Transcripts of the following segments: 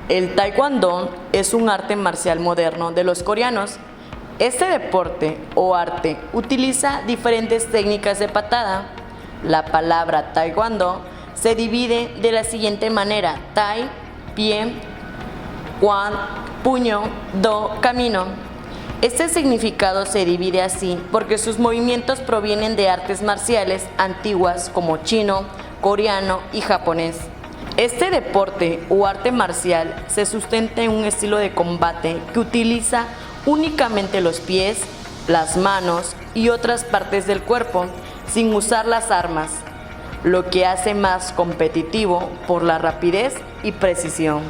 El taekwondo es un arte marcial moderno de los coreanos. Este deporte o arte utiliza diferentes técnicas de patada. La palabra taekwondo se divide de la siguiente manera: tai, pie, kwan, puño, do, camino. Este significado se divide así porque sus movimientos provienen de artes marciales antiguas como chino, coreano y japonés. Este deporte o arte marcial se sustenta en un estilo de combate que utiliza únicamente los pies, las manos y otras partes del cuerpo, sin usar las armas, lo que hace más competitivo por la rapidez y precisión.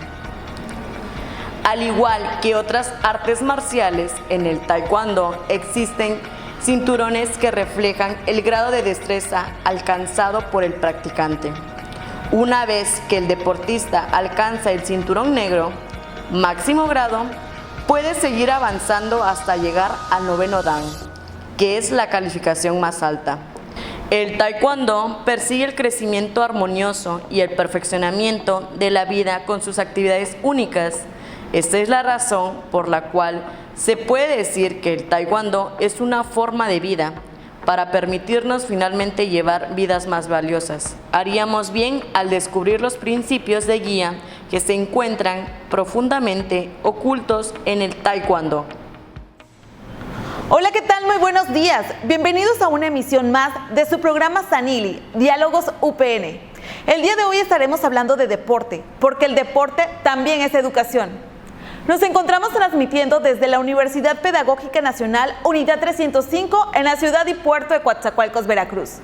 Al igual que otras artes marciales, en el taekwondo existen cinturones que reflejan el grado de destreza alcanzado por el practicante. Una vez que el deportista alcanza el cinturón negro, máximo grado, puede seguir avanzando hasta llegar al 9º dan, que es la calificación más alta. El taekwondo persigue el crecimiento armonioso y el perfeccionamiento de la vida con sus actividades únicas. Esta es la razón por la cual se puede decir que el taekwondo es una forma de vida para permitirnos finalmente llevar vidas más valiosas. Haríamos bien al descubrir los principios de guía que se encuentran profundamente ocultos en el taekwondo. Hola, ¿qué tal? Muy buenos días. Bienvenidos a una emisión más de su programa Sanili, Diálogos UPN. El día de hoy estaremos hablando de deporte, porque el deporte también es educación. Nos encontramos transmitiendo desde la Universidad Pedagógica Nacional, Unidad 305, en la ciudad y puerto de Coatzacoalcos, Veracruz.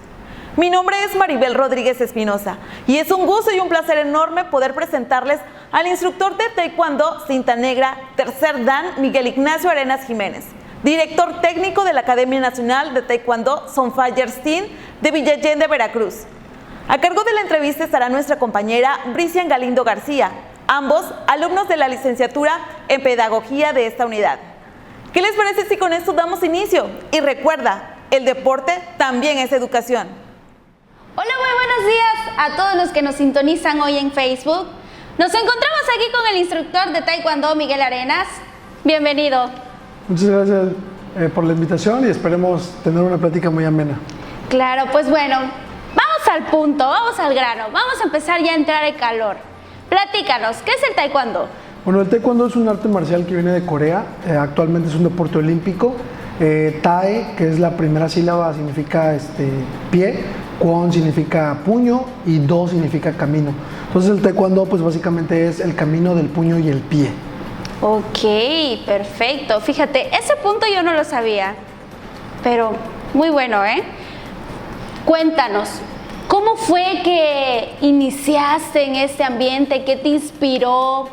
Mi nombre es Maribel Rodríguez Espinosa y es un gusto y un placer enorme poder presentarles al instructor de Taekwondo Cinta Negra, tercer Dan, Miguel Ignacio Arenas Jiménez, director técnico de la Academia Nacional de Taekwondo Sonfire Team de Villa Allende, Veracruz. A cargo de la entrevista estará nuestra compañera Brician Galindo García, ambos alumnos de la licenciatura en Pedagogía de esta unidad. ¿Qué les parece si con esto damos inicio? Y recuerda, el deporte también es educación. Hola, muy buenos días a todos los que nos sintonizan hoy en Facebook. Nos encontramos aquí con el instructor de Taekwondo, Miguel Arenas. Bienvenido. Muchas gracias por la invitación y esperemos tener una plática muy amena. Claro, pues bueno, vamos al punto, vamos al grano. Vamos a empezar ya a entrar en calor. Platícanos, ¿qué es el taekwondo? Bueno, el taekwondo es un arte marcial que viene de Corea, actualmente es un deporte olímpico. Tae, que es la primera sílaba, significa pie, kwon significa puño y do significa camino. Entonces el taekwondo pues básicamente es el camino del puño y el pie. Ok, perfecto. Fíjate, ese punto yo no lo sabía, pero muy bueno, ¿eh? Cuéntanos. ¿Cómo fue que iniciaste en este ambiente? ¿Qué te inspiró?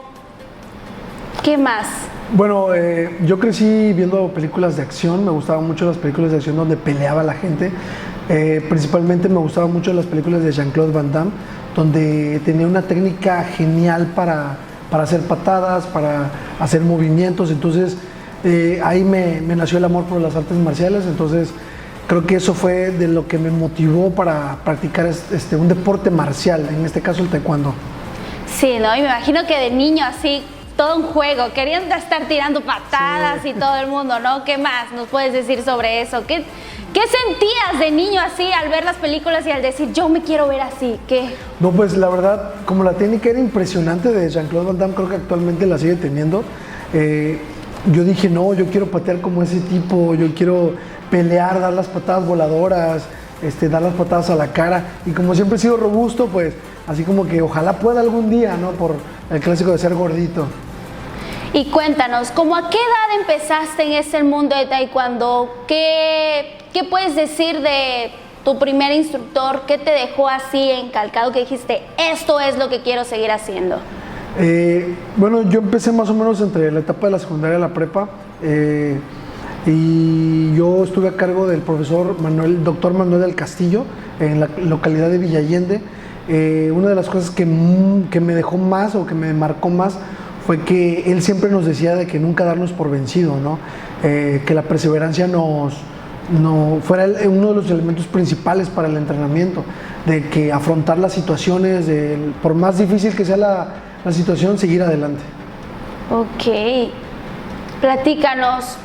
¿Qué más? Bueno, yo crecí viendo películas de acción, me gustaban mucho las películas de acción donde peleaba la gente. Principalmente me gustaban mucho las películas de Jean-Claude Van Damme, donde tenía una técnica genial para hacer patadas, para hacer movimientos. Entonces ahí me nació el amor por las artes marciales. Entonces creo que eso fue de lo que me motivó para practicar un deporte marcial, en este caso el taekwondo. Sí, ¿no? Y me imagino que de niño así, todo un juego, querían estar tirando patadas, sí, y todo el mundo, ¿no? ¿Qué más nos puedes decir sobre eso? ¿Qué sentías de niño así al ver las películas y al decir, yo me quiero ver así? ¿Qué? No, pues la verdad, como la técnica era impresionante de Jean-Claude Van Damme, creo que actualmente la sigue teniendo. Yo dije, no, yo quiero patear como ese tipo, yo quiero pelear, dar las patadas voladoras, dar las patadas a la cara. Y como siempre he sido robusto, pues así como que ojalá pueda algún día, ¿no? Por el clásico de ser gordito. Y cuéntanos, ¿cómo a qué edad empezaste en este mundo de taekwondo? ¿Qué puedes decir de tu primer instructor? ¿Qué te dejó así encalcado que dijiste, esto es lo que quiero seguir haciendo? Bueno, yo empecé más o menos entre la etapa de la secundaria y la prepa. Y yo estuve a cargo del profesor doctor Manuel del Castillo en la localidad de Villa Allende. Una de las cosas que me dejó más o que me marcó más fue que él siempre nos decía de que nunca darnos por vencido, ¿no? Que la perseverancia fuera uno de los elementos principales para el entrenamiento, de que afrontar las situaciones, por más difícil que sea la situación, seguir adelante. Ok, platícanos,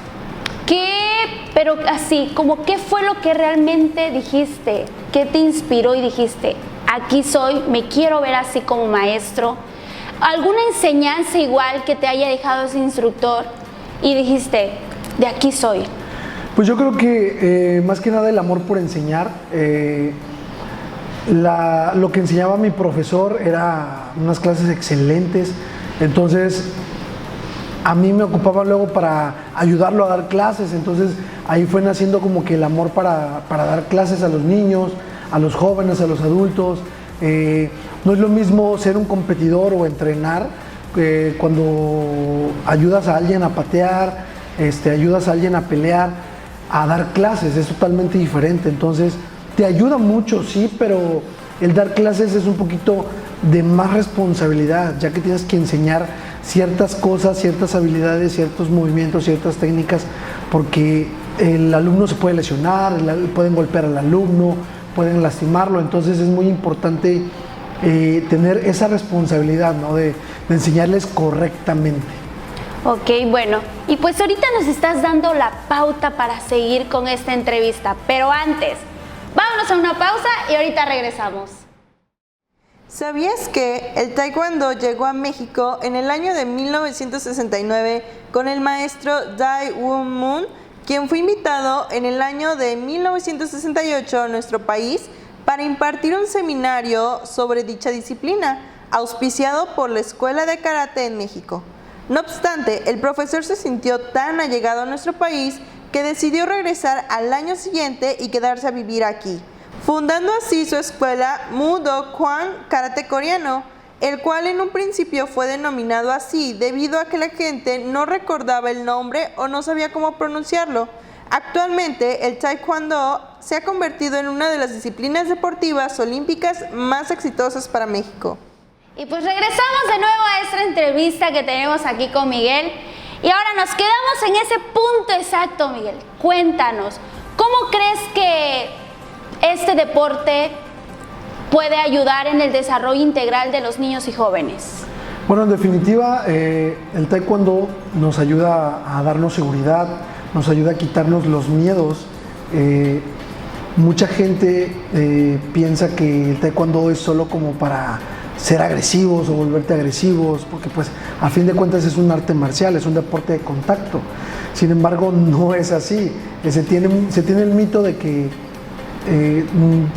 pero así, como qué fue lo que realmente dijiste, qué te inspiró y dijiste, aquí soy, me quiero ver así como maestro? ¿Alguna enseñanza igual que te haya dejado ese instructor y dijiste, de aquí soy? Pues yo creo que más que nada el amor por enseñar. Lo que enseñaba mi profesor era unas clases excelentes, entonces a mí me ocupaba luego para ayudarlo a dar clases, entonces ahí fue naciendo como que el amor para dar clases a los niños, a los jóvenes, a los adultos. No es lo mismo ser un competidor o entrenar cuando ayudas a alguien a patear, ayudas a alguien a pelear, a dar clases, es totalmente diferente. Entonces te ayuda mucho, sí, pero el dar clases es un poquito de más responsabilidad, ya que tienes que enseñar ciertas cosas, ciertas habilidades, ciertos movimientos, ciertas técnicas, porque el alumno se puede lesionar, pueden golpear al alumno, pueden lastimarlo, entonces es muy importante tener esa responsabilidad, ¿no? de enseñarles correctamente. Ok, bueno, y pues ahorita nos estás dando la pauta para seguir con esta entrevista, pero antes, vámonos a una pausa y ahorita regresamos. ¿Sabías que el taekwondo llegó a México en el año de 1969 con el maestro Dai Won Moon, quien fue invitado en el año de 1968 a nuestro país para impartir un seminario sobre dicha disciplina, auspiciado por la Escuela de Karate en México? No obstante, el profesor se sintió tan allegado a nuestro país que decidió regresar al año siguiente y quedarse a vivir aquí, fundando así su escuela Mudo Kwan Karate Coreano, el cual en un principio fue denominado así debido a que la gente no recordaba el nombre o no sabía cómo pronunciarlo. Actualmente, el taekwondo se ha convertido en una de las disciplinas deportivas olímpicas más exitosas para México. Y pues regresamos de nuevo a esta entrevista que tenemos aquí con Miguel. Y ahora nos quedamos en ese punto exacto, Miguel. Cuéntanos, ¿cómo crees que este deporte puede ayudar en el desarrollo integral de los niños y jóvenes? Bueno, en definitiva, el taekwondo nos ayuda a darnos seguridad, nos ayuda a quitarnos los miedos. Mucha gente piensa que el taekwondo es solo como para ser agresivos o volverte agresivos, porque pues a fin de cuentas es un arte marcial, es un deporte de contacto. Sin embargo, no es así. Se tiene el mito de que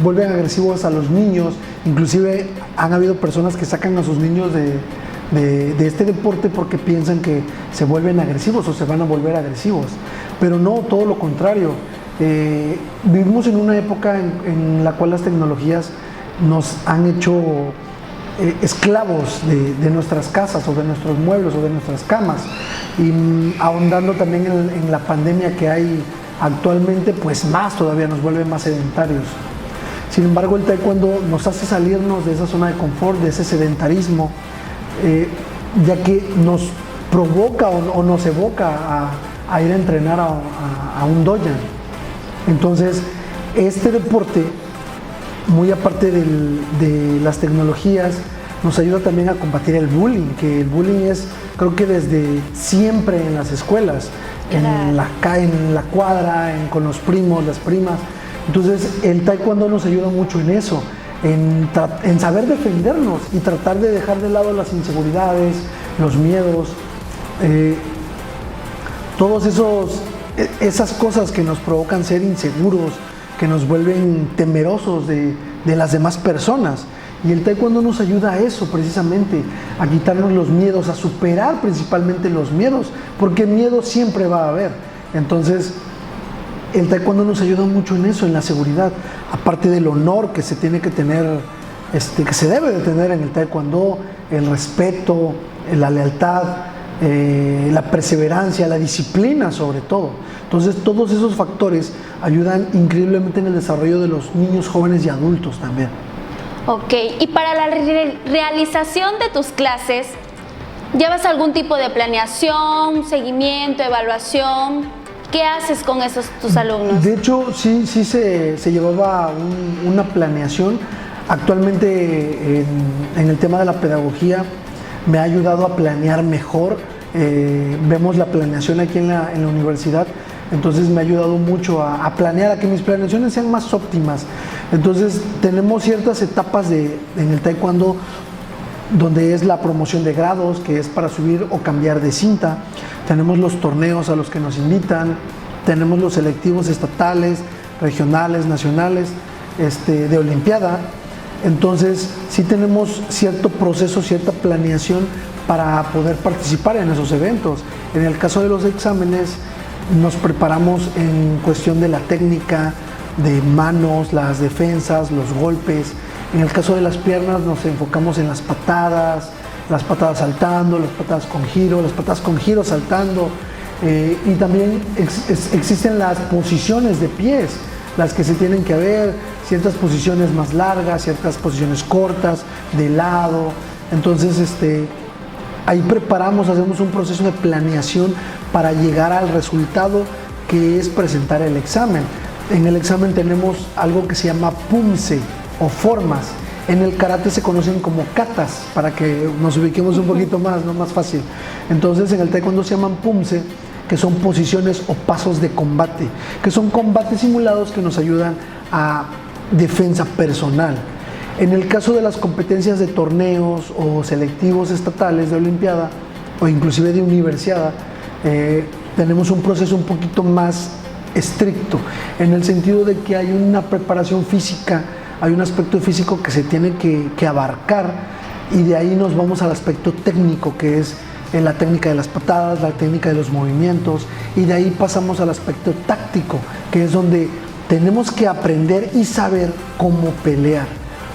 vuelven agresivos a los niños. Inclusive han habido personas que sacan a sus niños de este deporte porque piensan que se vuelven agresivos o se van a volver agresivos, pero no, todo lo contrario. Vivimos en una época en la cual las tecnologías nos han hecho esclavos de nuestras casas o de nuestros muebles o de nuestras camas, y ahondando también en la pandemia que hay actualmente, pues más todavía nos vuelve más sedentarios. Sin embargo, el taekwondo nos hace salirnos de esa zona de confort, de ese sedentarismo, ya que nos provoca o nos evoca a ir a entrenar a un dojan. Entonces, este deporte, muy aparte de las tecnologías, nos ayuda también a combatir el bullying, que el bullying es, creo que desde siempre en las escuelas, en la cuadra, con los primos, las primas. Entonces el taekwondo nos ayuda mucho en eso, en saber defendernos y tratar de dejar de lado las inseguridades, los miedos, todos esas cosas que nos provocan ser inseguros, que nos vuelven temerosos de las demás personas. Y el taekwondo nos ayuda a eso precisamente, a quitarnos los miedos, a superar principalmente los miedos, porque miedo siempre va a haber. Entonces, el taekwondo nos ayuda mucho en eso, en la seguridad, aparte del honor que se tiene que tener, que se debe de tener en el taekwondo, el respeto, la lealtad, la perseverancia, la disciplina sobre todo. Entonces todos esos factores ayudan increíblemente en el desarrollo de los niños, jóvenes y adultos también. Ok, y para la realización de tus clases, ¿llevas algún tipo de planeación, seguimiento, evaluación? ¿Qué haces con tus alumnos? De hecho, sí se llevaba una planeación. Actualmente en el tema de la pedagogía me ha ayudado a planear mejor. Vemos la planeación aquí en la universidad, entonces me ha ayudado mucho a planear, a que mis planeaciones sean más óptimas. Entonces tenemos ciertas etapas en el taekwondo donde es la promoción de grados, que es para subir o cambiar de cinta. Tenemos los torneos a los que nos invitan, tenemos los selectivos estatales, regionales, nacionales, de olimpiada. Entonces sí tenemos cierto proceso, cierta planeación para poder participar en esos eventos. En el caso de los exámenes, nos preparamos en cuestión de la técnica, de manos, las defensas, los golpes. En el caso de las piernas nos enfocamos en las patadas saltando, las patadas con giro saltando, y también existen las posiciones de pies, las que se tienen que ver, ciertas posiciones más largas, ciertas posiciones cortas, de lado. Entonces ahí hacemos un proceso de planeación para llegar al resultado que es presentar el examen. En el examen tenemos algo que se llama pumse o formas. En el karate se conocen como katas, para que nos ubiquemos un poquito más, ¿no? Más fácil. Entonces en el taekwondo se llaman pumse, que son posiciones o pasos de combate, que son combates simulados que nos ayudan a defensa personal. En el caso de las competencias de torneos o selectivos estatales de olimpiada o inclusive de universidad, tenemos un proceso un poquito más estricto, en el sentido de que hay una preparación física, hay un aspecto físico que se tiene que abarcar, y de ahí nos vamos al aspecto técnico, que es la técnica de las patadas, la técnica de los movimientos, y de ahí pasamos al aspecto táctico, que es donde tenemos que aprender y saber cómo pelear.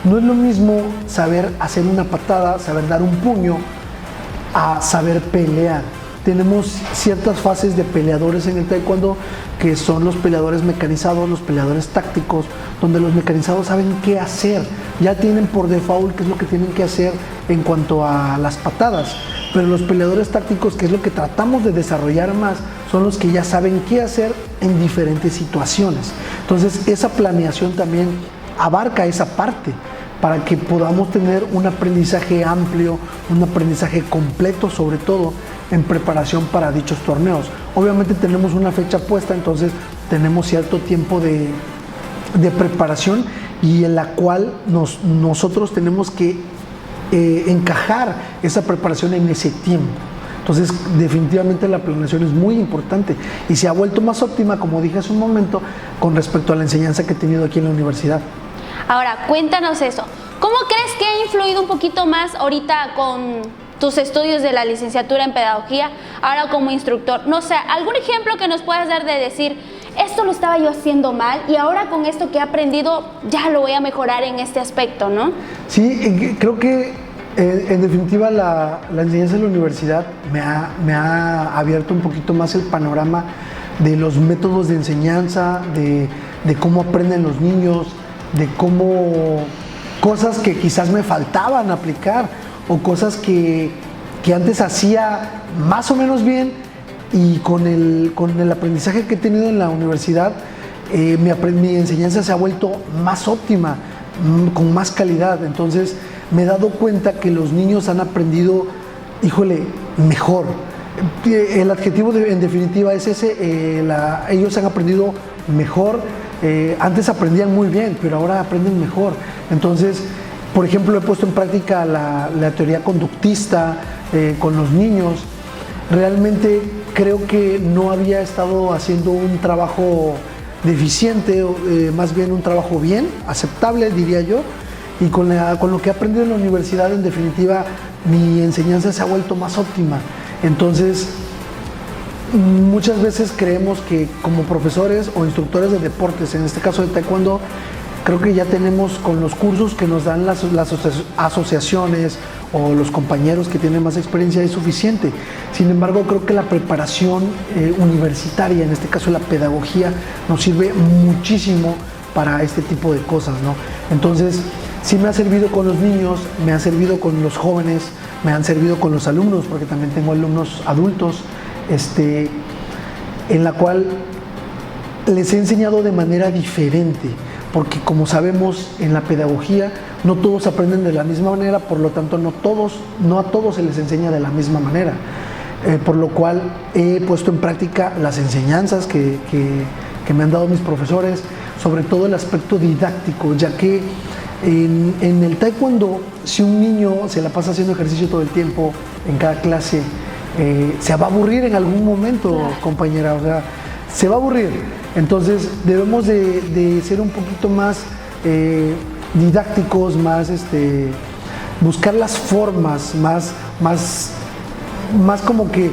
No es lo mismo saber hacer una patada, saber dar un puño, a saber pelear. Tenemos ciertas fases de peleadores en el taekwondo, que son los peleadores mecanizados, los peleadores tácticos, donde los mecanizados saben qué hacer, ya tienen por default qué es lo que tienen que hacer en cuanto a las patadas. Pero los peleadores tácticos, que es lo que tratamos de desarrollar más, son los que ya saben qué hacer en diferentes situaciones. Entonces esa planeación también abarca esa parte, para que podamos tener un aprendizaje amplio, un aprendizaje completo, sobre todo en preparación para dichos torneos. Obviamente tenemos una fecha puesta, entonces tenemos cierto tiempo de preparación, y en la cual nosotros tenemos que encajar esa preparación en ese tiempo. Entonces definitivamente la planeación es muy importante y se ha vuelto más óptima, como dije hace un momento, con respecto a la enseñanza que he tenido aquí en la universidad. Ahora, cuéntanos eso. ¿Cómo crees que ha influido un poquito más ahorita con tus estudios de la licenciatura en pedagogía, ahora como instructor? No sé, algún ejemplo que nos puedas dar de decir, esto lo estaba yo haciendo mal y ahora con esto que he aprendido ya lo voy a mejorar en este aspecto, ¿no? Sí, creo que en definitiva la enseñanza en la universidad me ha abierto un poquito más el panorama de los métodos de enseñanza, de cómo aprenden los niños, de cómo cosas que quizás me faltaban aplicar, o cosas que antes hacía más o menos bien, y con el aprendizaje que he tenido en la universidad, mi enseñanza se ha vuelto más óptima, con más calidad. Entonces me he dado cuenta que los niños han aprendido, mejor. El adjetivo en definitiva es ese, ellos han aprendido mejor. Antes aprendían muy bien, pero ahora aprenden mejor. Entonces, por ejemplo, he puesto en práctica la teoría conductista con los niños. Realmente creo que no había estado haciendo un trabajo deficiente, más bien un trabajo bien, aceptable, diría yo. Y con lo que he aprendido en la universidad, en definitiva, mi enseñanza se ha vuelto más óptima. Entonces, muchas veces creemos que como profesores o instructores de deportes, en este caso de taekwondo, creo que ya tenemos, con los cursos que nos dan las asociaciones o los compañeros que tienen más experiencia, es suficiente. Sin embargo, creo que la preparación universitaria, en este caso la pedagogía, nos sirve muchísimo para este tipo de cosas, ¿no? Entonces, sí me ha servido con los niños, me ha servido con los jóvenes, me han servido con los alumnos, porque también tengo alumnos adultos, en la cual les he enseñado de manera diferente, porque como sabemos en la pedagogía no todos aprenden de la misma manera, por lo tanto no a todos se les enseña de la misma manera. Por lo cual he puesto en práctica las enseñanzas que me han dado mis profesores, sobre todo el aspecto didáctico, ya que en el taekwondo, si un niño se la pasa haciendo ejercicio todo el tiempo, en cada clase, se va a aburrir en algún momento, compañera, o sea, se va a aburrir. Entonces debemos de ser un poquito más didácticos, más buscar las formas, más como que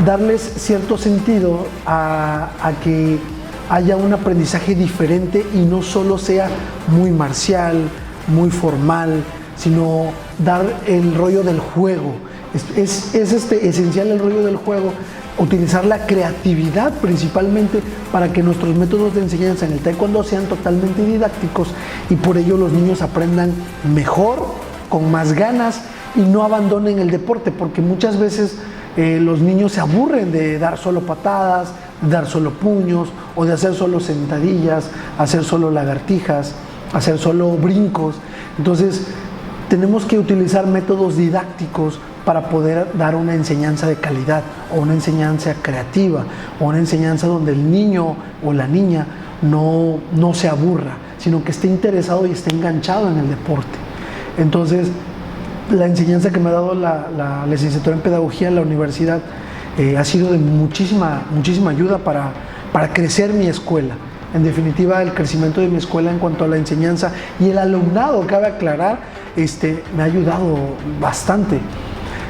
darles cierto sentido a que haya un aprendizaje diferente y no solo sea muy marcial, muy formal, sino dar el rollo del juego. Es esencial el rollo del juego, utilizar la creatividad principalmente para que nuestros métodos de enseñanza en el taekwondo sean totalmente didácticos y por ello los niños aprendan mejor, con más ganas y no abandonen el deporte, porque muchas veces los niños se aburren de dar solo patadas, dar solo puños o de hacer solo sentadillas, hacer solo lagartijas, hacer solo brincos. Entonces tenemos que utilizar métodos didácticos para poder dar una enseñanza de calidad o una enseñanza creativa o una enseñanza donde el niño o la niña no se aburra, sino que esté interesado y esté enganchado en el deporte. Entonces la enseñanza que me ha dado la licenciatura en pedagogía en la universidad ha sido de muchísima ayuda para crecer mi escuela. En definitiva, el crecimiento de mi escuela en cuanto a la enseñanza y el alumnado, cabe aclarar, me ha ayudado bastante.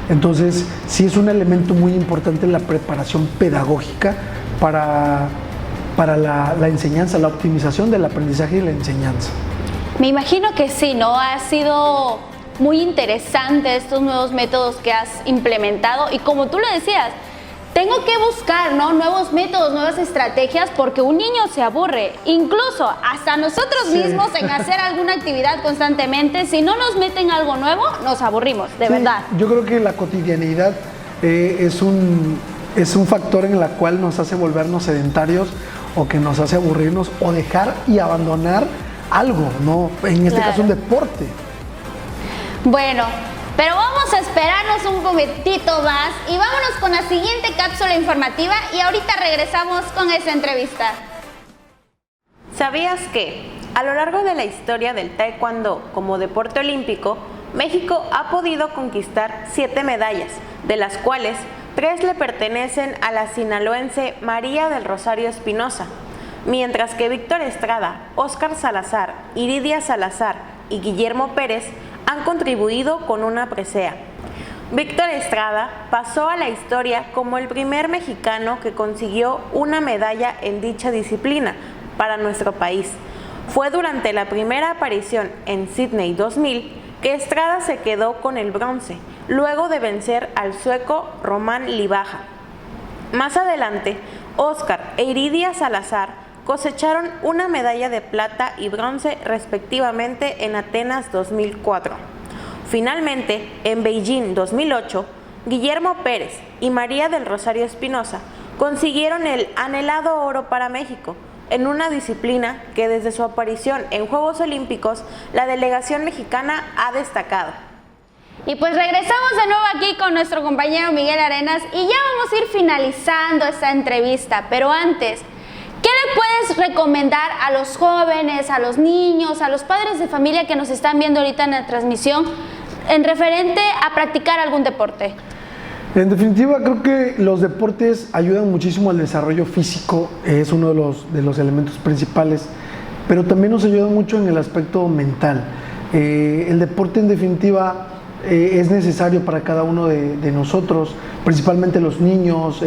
Entonces, sí es un elemento muy importante en la preparación pedagógica para la enseñanza, la optimización del aprendizaje y la enseñanza. Me imagino que sí, ¿no? Ha sido muy interesante estos nuevos métodos que has implementado y como tú lo decías, tengo que buscar, ¿no?, nuevos métodos, nuevas estrategias porque un niño se aburre, incluso hasta nosotros mismos en hacer alguna actividad constantemente, si no nos meten algo nuevo, nos aburrimos, de verdad. Yo creo que la cotidianidad es un factor en el cual nos hace volvernos sedentarios o que nos hace aburrirnos o dejar y abandonar algo, ¿no? En este caso un deporte. Bueno, pero vamos a esperarnos un momentito más y vámonos con la siguiente cápsula informativa y ahorita regresamos con esa entrevista. ¿Sabías que a lo largo de la historia del taekwondo como deporte olímpico, México ha podido conquistar 7 medallas, de las cuales 3 le pertenecen a la sinaloense María del Rosario Espinosa, mientras que Víctor Estrada, Óscar Salazar, Iridia Salazar y Guillermo Pérez han contribuido con una presea. Víctor Estrada pasó a la historia como el primer mexicano que consiguió una medalla en dicha disciplina para nuestro país. Fue durante la primera aparición en Sydney 2000 que Estrada se quedó con el bronce, luego de vencer al sueco Román Libaja. Más adelante, Óscar e Iridia Salazar cosecharon una medalla de plata y bronce respectivamente en Atenas 2004. Finalmente, en Beijing 2008, Guillermo Pérez y María del Rosario Espinosa consiguieron el anhelado oro para México, en una disciplina que desde su aparición en Juegos Olímpicos la delegación mexicana ha destacado. Y pues regresamos de nuevo aquí con nuestro compañero Miguel Arenas y ya vamos a ir finalizando esta entrevista, pero antes, ¿qué le puedes recomendar a los jóvenes, a los niños, a los padres de familia que nos están viendo ahorita en la transmisión en referente a practicar algún deporte? En definitiva, creo que los deportes ayudan muchísimo al desarrollo físico, es uno de los elementos principales, pero también nos ayuda mucho en el aspecto mental. El deporte, en definitiva, es necesario para cada uno de nosotros, principalmente los niños,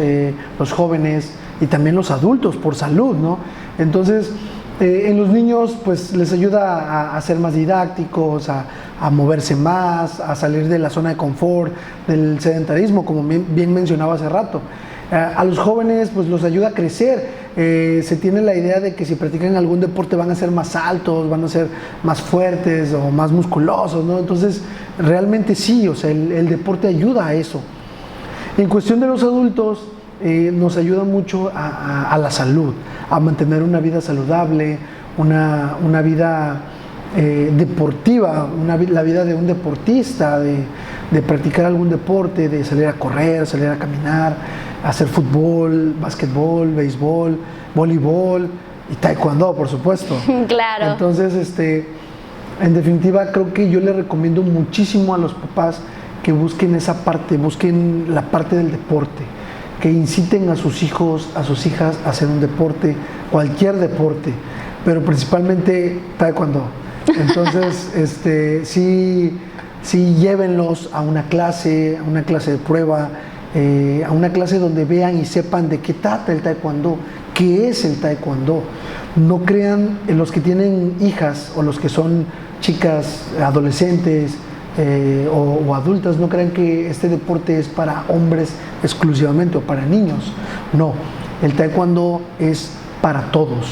los jóvenes y también los adultos por salud, ¿no? Entonces, en los niños pues les ayuda a ser más didácticos, a moverse más, a salir de la zona de confort, del sedentarismo, como bien mencionaba hace rato. A los jóvenes pues los ayuda a crecer. Se tiene la idea de que si practican algún deporte van a ser más altos, van a ser más fuertes o más musculosos, ¿no? Entonces realmente sí, o sea, el deporte ayuda a eso. En cuestión de los adultos, nos ayuda mucho a la salud, a mantener una vida saludable, una vida deportiva, la vida de un deportista, de practicar algún deporte, de salir a correr, salir a caminar, hacer fútbol, básquetbol, béisbol, voleibol y taekwondo, por supuesto. Claro. Entonces, en definitiva, creo que yo le recomiendo muchísimo a los papás que busquen esa parte, busquen la parte del deporte, que inciten a sus hijos, a sus hijas a hacer un deporte, cualquier deporte, pero principalmente taekwondo. Entonces, sí llévenlos a una clase de prueba, a una clase donde vean y sepan de qué trata el taekwondo, qué es el taekwondo. No crean, los que tienen hijas o los que son chicas, adolescentes o adultas, no crean que este deporte es para hombres exclusivamente o para niños. No, el taekwondo es para todos,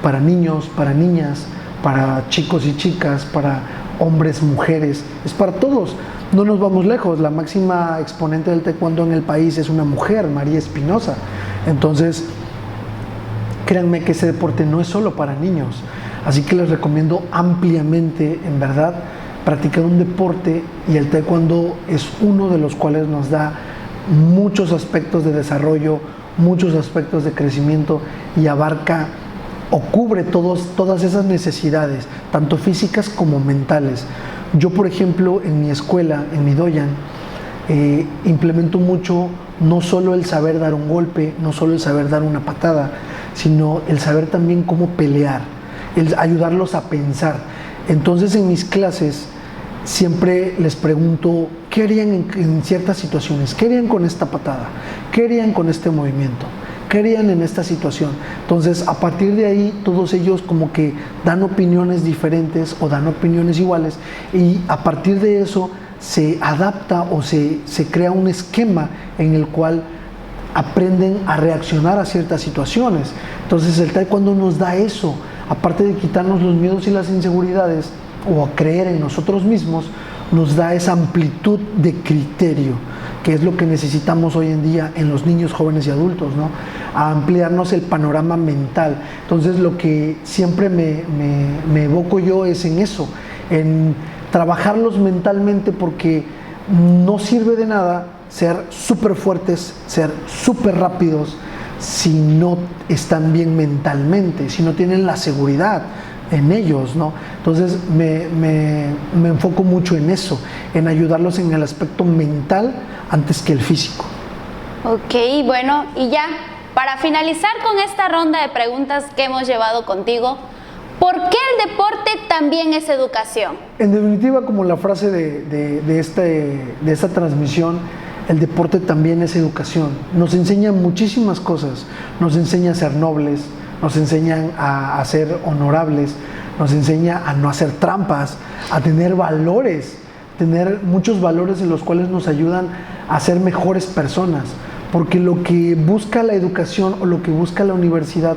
para niños, para niñas, para chicos y chicas, para hombres, mujeres, es para todos. No nos vamos lejos, la máxima exponente del taekwondo en el país es una mujer, María Espinosa. Entonces, créanme que ese deporte no es solo para niños, así que les recomiendo ampliamente, en verdad, practicar un deporte, y el taekwondo es uno de los cuales nos da muchos aspectos de desarrollo, muchos aspectos de crecimiento, y abarca o cubre todas esas necesidades, tanto físicas como mentales. Yo, por ejemplo, en mi escuela, en mi doyan, implemento mucho no solo el saber dar un golpe, no solo el saber dar una patada, sino el saber también cómo pelear, el ayudarlos a pensar. Entonces, en mis clases siempre les pregunto qué harían en ciertas situaciones, qué harían con esta patada, qué harían con este movimiento, qué harían en esta situación. Entonces, a partir de ahí, todos ellos como que dan opiniones diferentes o dan opiniones iguales, y a partir de eso se adapta o se crea un esquema en el cual aprenden a reaccionar a ciertas situaciones. Entonces, el taekwondo nos da eso, aparte de quitarnos los miedos y las inseguridades o a creer en nosotros mismos, nos da esa amplitud de criterio, que es lo que necesitamos hoy en día en los niños, jóvenes y adultos, ¿no? A ampliarnos el panorama mental. Entonces, lo que siempre me evoco yo es en eso, en trabajarlos mentalmente, porque no sirve de nada ser súper fuertes, ser súper rápidos, si no están bien mentalmente, si no tienen la seguridad en ellos, ¿no? Entonces me enfoco mucho en eso, en ayudarlos en el aspecto mental antes que el físico. Ok, bueno, y ya, para finalizar con esta ronda de preguntas que hemos llevado contigo, ¿por qué el deporte también es educación? En definitiva, como la frase de esta transmisión, el deporte también es educación. Nos enseña muchísimas cosas, nos enseña a ser nobles, nos enseñan a ser honorables, nos enseña a no hacer trampas, a tener valores, tener muchos valores en los cuales nos ayudan a ser mejores personas, porque lo que busca la educación o lo que busca la universidad,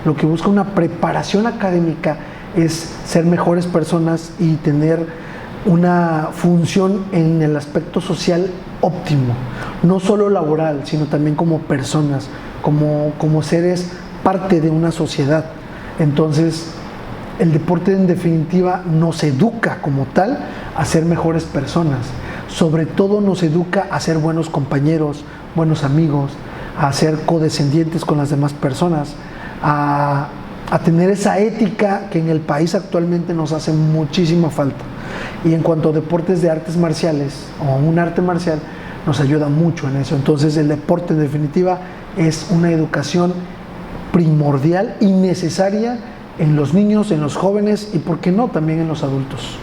lo que busca una preparación académica, es ser mejores personas y tener una función en el aspecto social óptimo, no solo laboral, sino también como personas, como seres parte de una sociedad. Entonces, el deporte en definitiva nos educa como tal a ser mejores personas, sobre todo nos educa a ser buenos compañeros, buenos amigos, a ser codescendientes con las demás personas, a tener esa ética que en el país actualmente nos hace muchísima falta. Y en cuanto a deportes de artes marciales o un arte marcial, nos ayuda mucho en eso. Entonces, el deporte en definitiva es una educación primordial y necesaria en los niños, en los jóvenes y, ¿por qué no?, también en los adultos.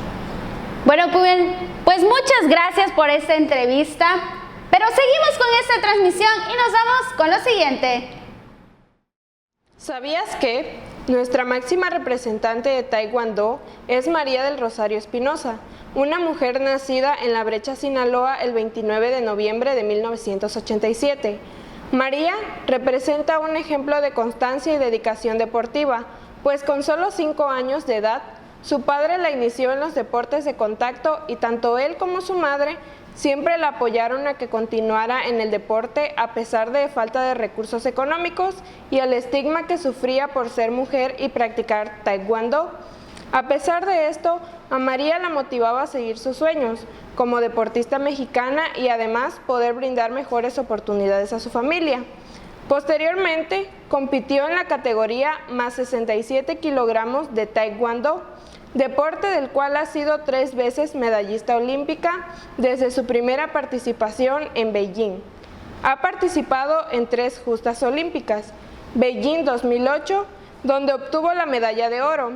Bueno, pues muchas gracias por esta entrevista, pero seguimos con esta transmisión y nos vamos con lo siguiente. ¿Sabías que nuestra máxima representante de Taekwondo es María del Rosario Espinosa, una mujer nacida en La Brecha, Sinaloa, el 29 de noviembre de 1987? María representa un ejemplo de constancia y dedicación deportiva, pues con solo 5 años de edad, su padre la inició en los deportes de contacto y tanto él como su madre siempre la apoyaron a que continuara en el deporte a pesar de falta de recursos económicos y el estigma que sufría por ser mujer y practicar taekwondo. A pesar de esto, a María la motivaba a seguir sus sueños como deportista mexicana y además poder brindar mejores oportunidades a su familia. Posteriormente, compitió en la categoría más 67 kilogramos de taekwondo, deporte del cual ha sido 3 veces medallista olímpica desde su primera participación en Beijing. Ha participado en 3 justas olímpicas: Beijing 2008, donde obtuvo la medalla de oro;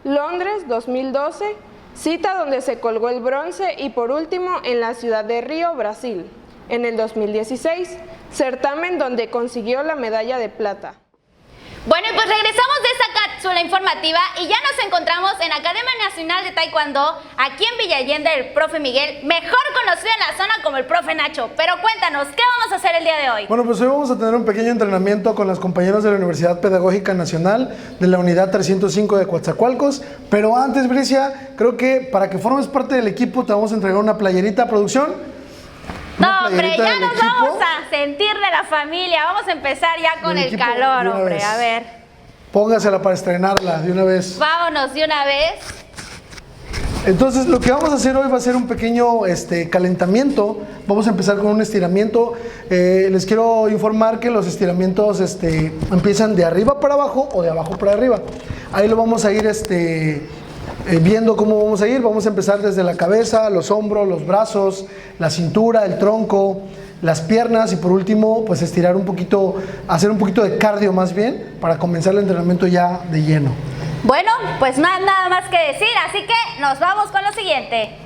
Londres 2012, cita donde se colgó el bronce; y por último en la ciudad de Río, Brasil, en el 2016, certamen donde consiguió la medalla de plata. Bueno, y pues regresamos de esta cápsula informativa y ya nos encontramos en Academia Nacional de Taekwondo, aquí en Villa Allende, el profe Miguel, mejor conocido en la zona como el profe Nacho. Pero cuéntanos, ¿qué vamos a hacer el día de hoy? Bueno, pues hoy vamos a tener un pequeño entrenamiento con las compañeras de la Universidad Pedagógica Nacional de la Unidad 305 de Coatzacoalcos. Pero antes, Bricia, creo que para que formes parte del equipo te vamos a entregar una playerita, producción. No, hombre, ya nos vamos a sentir de la familia. Vamos a empezar ya con el calor, hombre. A ver. Póngasela para estrenarla de una vez. Vámonos de una vez. Entonces, lo que vamos a hacer hoy va a ser un pequeño calentamiento. Vamos a empezar con un estiramiento. Les quiero informar que los estiramientos empiezan de arriba para abajo o de abajo para arriba. Ahí lo vamos a ir viendo cómo vamos a ir. Vamos a empezar desde la cabeza, los hombros, los brazos, la cintura, el tronco, las piernas y por último pues estirar un poquito, hacer un poquito de cardio más bien para comenzar el entrenamiento ya de lleno. Bueno, pues no hay nada más que decir, así que nos vamos con lo siguiente.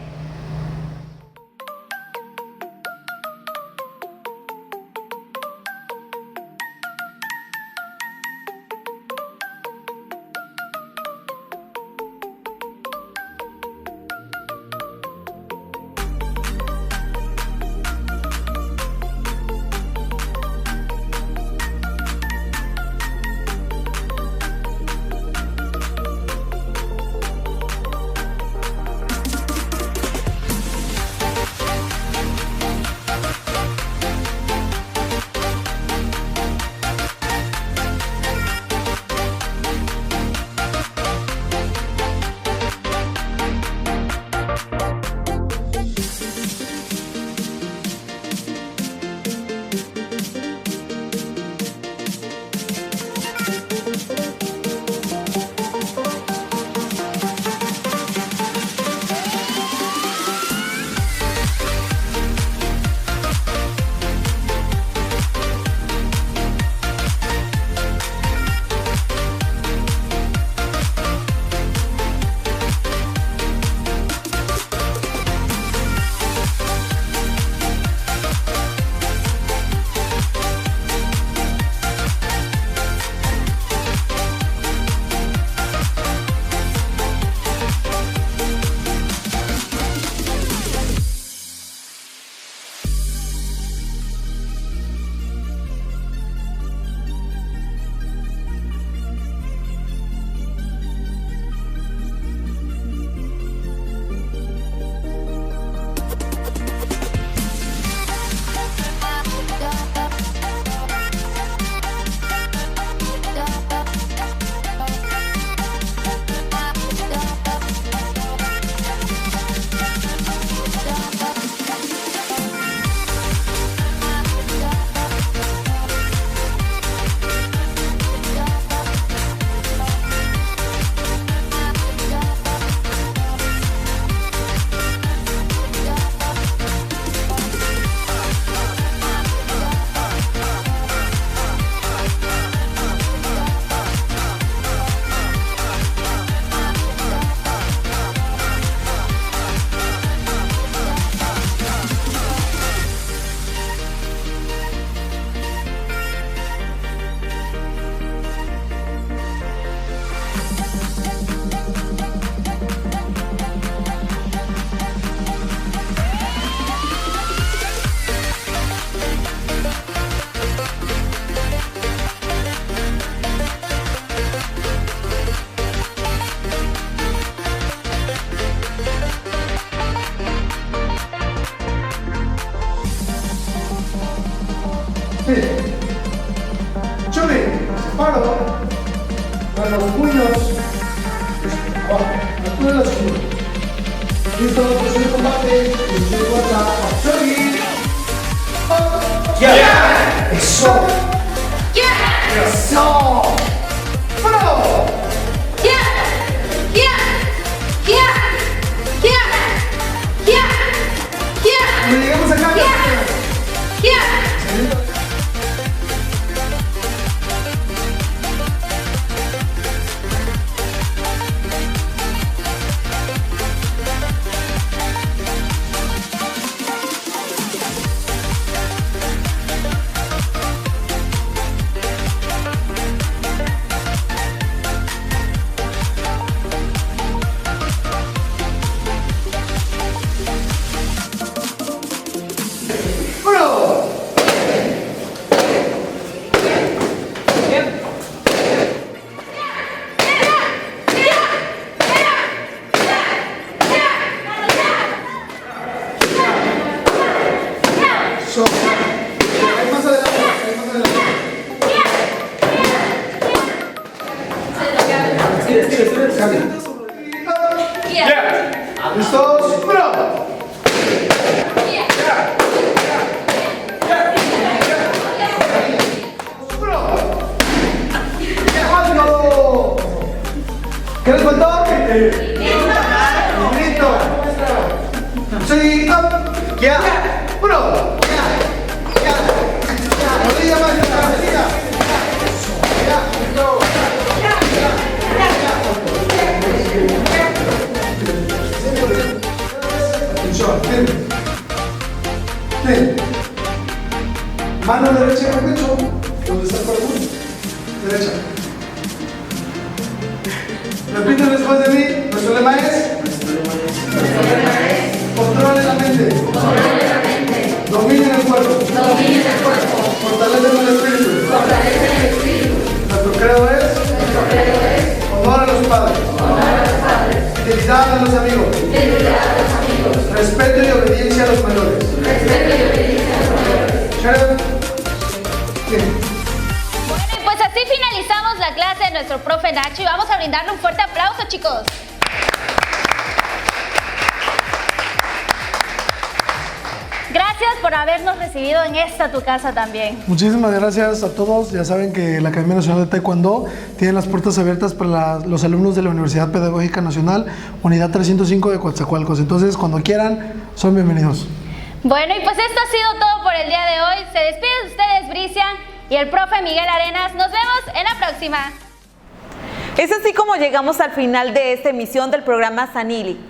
Chumi, paro. A los puños. Abajo. Altura la cintura. Listo, posición de combate. Posición de guarda. Chumi. ¡Ya! ¡Eso! ¡Ya! ¡Eso! ¡Paro! Cuando llegamos acá, ¿listos? ¡Bro! ¿Qué les faltó? Grito. Sí, up. Ya. Bro. Ya. Rodilla más. Ya. Atención. Ten. Mano derecha en el pecho. ¿Dónde está el corazón? Derecha. Repiten después de mí. Nuestro lema es. Controle la mente. Dominen el cuerpo. Fortalecen el espíritu. Nuestro credo es. Honor a los padres. Fidelidad a los amigos. Respeto y obediencia a los mayores. Sheriff. Bueno, y pues así finalizamos la clase de nuestro profe Nacho y vamos a brindarle un fuerte aplauso, chicos. Gracias por habernos recibido en esta tu casa también. Muchísimas gracias a todos. Ya saben que la Academia Nacional de Taekwondo tiene las puertas abiertas para los alumnos de la Universidad Pedagógica Nacional, Unidad 305 de Coatzacoalcos. Entonces, cuando quieran, son bienvenidos. Bueno, y pues esto ha sido todo por el día de hoy. Se despide de ustedes, Brician y el profe Miguel Arenas. Nos vemos en la próxima. Es así como llegamos al final de esta emisión del programa Sanili.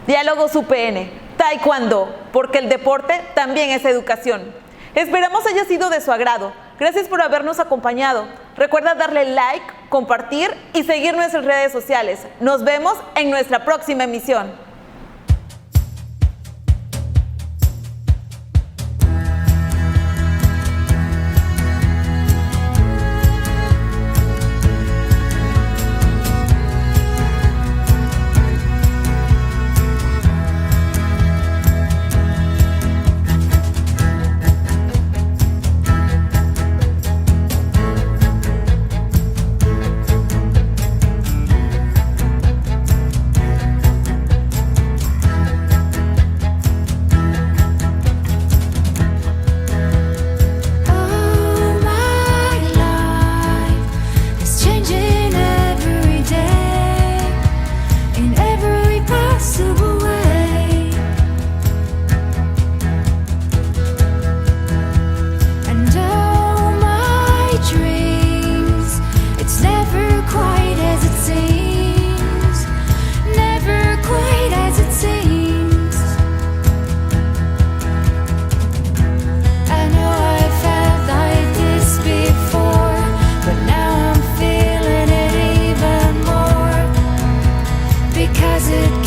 Diálogos UPN. Taekwondo, porque el deporte también es educación. Esperamos haya sido de su agrado. Gracias por habernos acompañado. Recuerda darle like, compartir y seguir nuestras redes sociales. Nos vemos en nuestra próxima emisión. Because it